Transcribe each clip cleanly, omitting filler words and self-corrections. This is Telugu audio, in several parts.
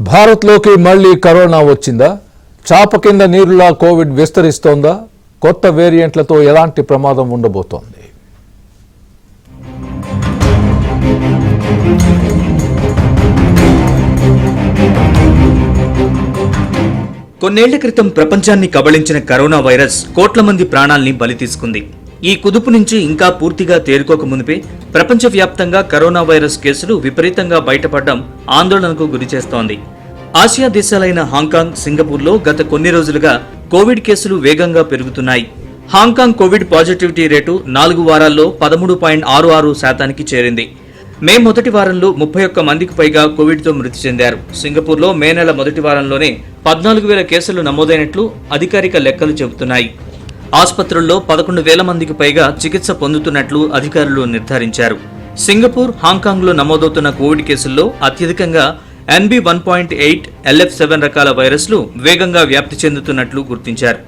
భారత్లోకి మళ్లీ కరోనా వచ్చిందా? చాప కింద నీరులా కోవిడ్ విస్తరిస్తోందా? కొత్త వేరియంట్లతో ఎలాంటి ప్రమాదం ఉండబోతోంది? కొన్నేళ్ల క్రితం ప్రపంచాన్ని కబళించిన కరోనా వైరస్ కోట్ల మంది ప్రాణాల్ని బలి తీసుకుంది. ఈ కుదుపు నుంచి ఇంకా పూర్తిగా తేరుకోక మునిపే ప్రపంచవ్యాప్తంగా కరోనా వైరస్ కేసులు విపరీతంగా బయటపడడం ఆందోళనకు గురిచేస్తోంది. ఆసియా దేశాలైన హాంకాంగ్, సింగపూర్లో గత కొన్ని రోజులుగా కోవిడ్ కేసులు వేగంగా పెరుగుతున్నాయి. హాంకాంగ్ కోవిడ్ పాజిటివిటీ రేటు 4 వారాల్లో 13.66% చేరింది. మే మొదటి వారంలో 31 మందికి పైగా కోవిడ్తో మృతి చెందారు. సింగపూర్లో మే నెల మొదటి వారంలోనే 14,000 కేసులు నమోదైనట్లు అధికారిక లెక్కలు చెబుతున్నాయి. ఆసుపత్రుల్లో 11,000 మందికి పైగా చికిత్స పొందుతున్నట్లు అధికారులు నిర్ధారించారు. సింగపూర్, హాంకాంగ్లో నమోదవుతున్న కోవిడ్ కేసుల్లో అత్యధికంగా NB1.8, LF7 రకాల వైరస్లు వేగంగా వ్యాప్తి చెందుతున్నట్లు గుర్తించారు.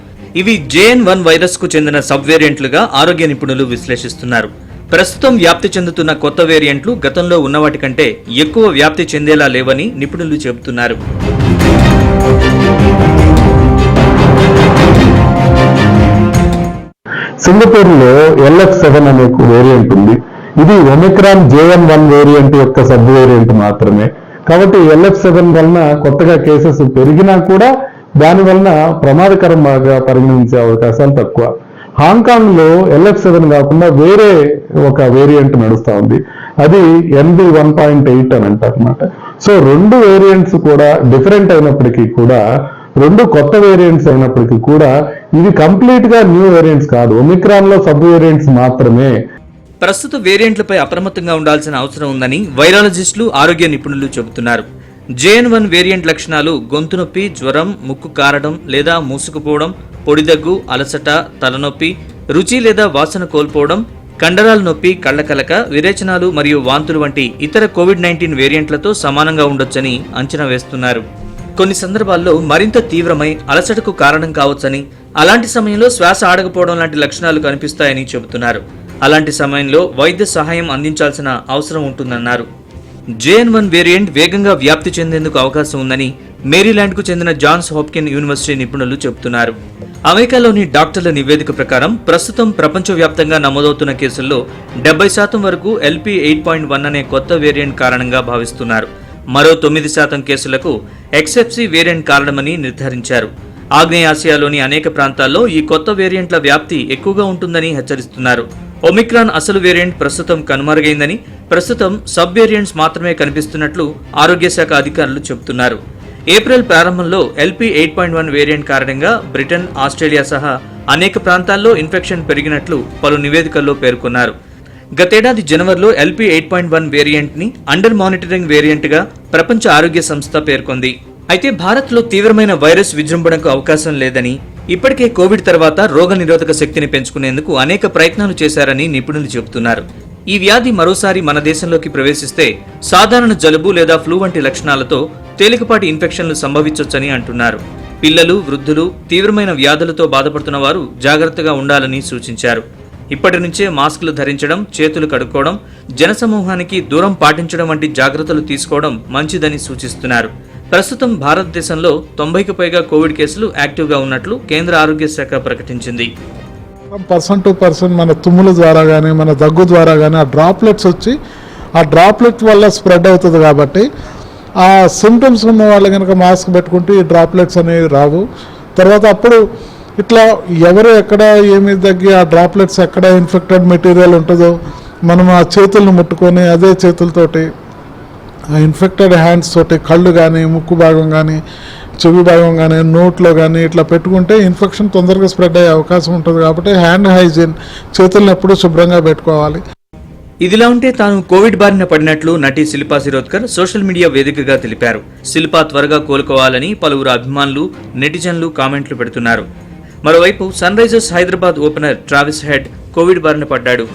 ఇవి JN1 వైరస్కు చెందిన సబ్ వేరియంట్లుగా ఆరోగ్య నిపుణులు విశ్లేషిస్తున్నారు. ప్రస్తుతం వ్యాప్తి చెందుతున్న కొత్త వేరియంట్లు గతంలో ఉన్నవాటి కంటే ఎక్కువ వ్యాప్తి చెందేలా లేవని నిపుణులు చెబుతున్నారు. సింగపూర్లో LF7 అనే వేరియంట్ ఉంది. ఇది ఒమిక్రాన్ JN1 వేరియంట్ యొక్క సబ్ వేరియంట్ మాత్రమే. కాబట్టి LF7 వలన కొత్తగా కేసెస్ పెరిగినా కూడా దాని వలన ప్రమాదకరంగా పరిగణించే అవకాశాలు తక్కువ. హాంకాంగ్ లో LF7 కాకుండా వేరే ఒక వేరియంట్ నడుస్తూ ఉంది. అది NB1.8 అని అంటారన్నమాట. సో 2 వేరియంట్స్ కూడా డిఫరెంట్ అయినప్పటికీ కూడా, 2 కొత్త వేరియంట్స్ అయినప్పటికీ కూడా ఇవి కంప్లీట్ గా న్యూ వేరియంట్స్ కాదు, ఒమిక్రాన్ లో సబ్ వేరియంట్స్ మాత్రమే. ప్రస్తుత వేరియంట్లపై అప్రమత్తంగా ఉండాల్సిన అవసరం ఉందని వైరాలజిస్టులు, ఆరోగ్య నిపుణులు చెబుతున్నారు. JN1 వేరియంట్ లక్షణాలు గొంతు నొప్పి, జ్వరం, ముక్కు కారడం లేదా మూసుకుపోవడం, పొడిదగ్గు, అలసట, తలనొప్పి, రుచి లేదా వాసన కోల్పోవడం, కండరాల నొప్పి, కళ్లకలక, విరేచనాలు మరియు వాంతులు వంటి ఇతర కోవిడ్-19 వేరియంట్లతో సమానంగా ఉండొచ్చని అంచనా వేస్తున్నారు. కొన్ని సందర్భాల్లో మరింత తీవ్రమై అలసటకు కారణం కావచ్చని, అలాంటి సమయంలో శ్వాస ఆడకపోవడం లాంటి లక్షణాలు కనిపిస్తాయని చెబుతున్నారు. అలాంటి సమయంలో వైద్య సహాయం అందించాల్సిన అవసరం ఉంటుందన్నారు. JN1 వేరియంట్ వేగంగా వ్యాప్తి చెందేందుకు అవకాశం ఉందని మేరీల్యాండ్కు చెందిన జాన్స్ హాప్కిన్ యూనివర్సిటీ నిపుణులు చెబుతున్నారు. అమెరికాలోని డాక్టర్ల నివేదిక ప్రకారం ప్రస్తుతం ప్రపంచవ్యాప్తంగా నమోదవుతున్న కేసుల్లో 70% వరకు LP8.1 అనే కొత్త వేరియంట్ కారణంగా భావిస్తున్నారు. మరో 9% కేసులకు XFC వేరియంట్ కారణమని నిర్ధారించారు. ఆగ్నేయాసియాలోని అనేక ప్రాంతాల్లో ఈ కొత్త వేరియంట్ల వ్యాప్తి ఎక్కువగా ఉంటుందని హెచ్చరిస్తున్నారు. ఒమిక్రాన్ అసలు వేరియంట్ ప్రస్తుతం కనుమరుగైందని, ప్రస్తుతం సబ్ వేరియంట్స్ మాత్రమే కనిపిస్తున్నట్లు ఆరోగ్య శాఖ అధికారులు చెబుతున్నారు. ఏప్రిల్ ప్రారంభంలో LP8.1 వేరియంట్ కారణంగా బ్రిటన్, ఆస్ట్రేలియా సహా అనేక ప్రాంతాల్లో ఇన్ఫెక్షన్ పెరిగినట్లు పలు నివేదికల్లో పేర్కొన్నారు. గతేడాది జనవరిలో LP8.1 వేరియంట్ ని అండర్ మానిటరింగ్ వేరియంట్ గా ప్రపంచ ఆరోగ్య సంస్థ పేర్కొంది. అయితే భారత్లో తీవ్రమైన వైరస్ విజృంభణకు అవకాశం లేదని, ఇప్పటికే కోవిడ్ తర్వాత రోగ నిరోధక శక్తిని పెంచుకునేందుకు అనేక ప్రయత్నాలు చేశారని నిపుణులు చెబుతున్నారు. ఈ వ్యాధి మరోసారి మన దేశంలోకి ప్రవేశిస్తే సాధారణ జలుబు లేదా ఫ్లూ వంటి లక్షణాలతో తేలికపాటి ఇన్ఫెక్షన్లు సంభవించొచ్చని అంటున్నారు. పిల్లలు, వృద్ధులు, తీవ్రమైన వ్యాధులతో బాధపడుతున్న వారు జాగ్రత్తగా ఉండాలని సూచించారు. ఇప్పటి నుంచే మాస్కులు ధరించడం, చేతులు కడుక్కోవడం, జనసమూహానికి దూరం పాటించడం వంటి జాగ్రత్తలు తీసుకోవడం మంచిదని సూచిస్తున్నారు. ప్రస్తుతం భారతదేశంలో 90కి పైగా కోవిడ్ కేసులు యాక్టివ్గా ఉన్నట్లు కేంద్ర ఆరోగ్య శాఖ ప్రకటించింది. పర్సన్ టు పర్సన్ మన తుమ్ముల ద్వారా కానీ, మన దగ్గు ద్వారా కానీ ఆ డ్రాప్లెట్స్ వచ్చి ఆ డ్రాప్లెట్ వల్ల స్ప్రెడ్ అవుతుంది. కాబట్టి ఆ సిమ్టమ్స్ ఉన్న వాళ్ళు కనుక మాస్క్ పెట్టుకుంటే ఈ డ్రాప్లెట్స్ అనేవి రావు. తర్వాత అప్పుడు ఇట్లా ఎవరు ఎక్కడ ఏమి దగ్గి ఆ డ్రాప్లెట్స్ ఎక్కడ ఇన్ఫెక్టెడ్ మెటీరియల్ ఉంటుందో మనం ఆ చేతులను ముట్టుకొని అదే చేతులతోటి ఇన్ఫెక్టెడ్ హ్యాండ్స్ తోటి కళ్ళు కానీ, ముక్కు భాగం కానీ, చెవి భాగం కానీ, నోట్లో కానీ ఇట్లా పెట్టుకుంటే ఇన్ఫెక్షన్ తొందరగా స్ప్రెడ్ అయ్యే అవకాశం ఉంటుంది. కాబట్టి హ్యాండ్ హైజీన్, చేతులను ఎప్పుడూ శుభ్రంగా పెట్టుకోవాలి. ఇదిలా ఉంటే తాను కోవిడ్ బారిన పడినట్లు నటి శిల్పా శిరోద్కర్ సోషల్ మీడియా వేదికగా తెలిపారు. శిల్పా త్వరగా కోలుకోవాలని పలువురు అభిమానులు, నెటిజన్లు కామెంట్లు పెడుతున్నారు. మరోవైపు Sunrisers Hyderabad opener Travis Head covid బారిన పడ్డాడు.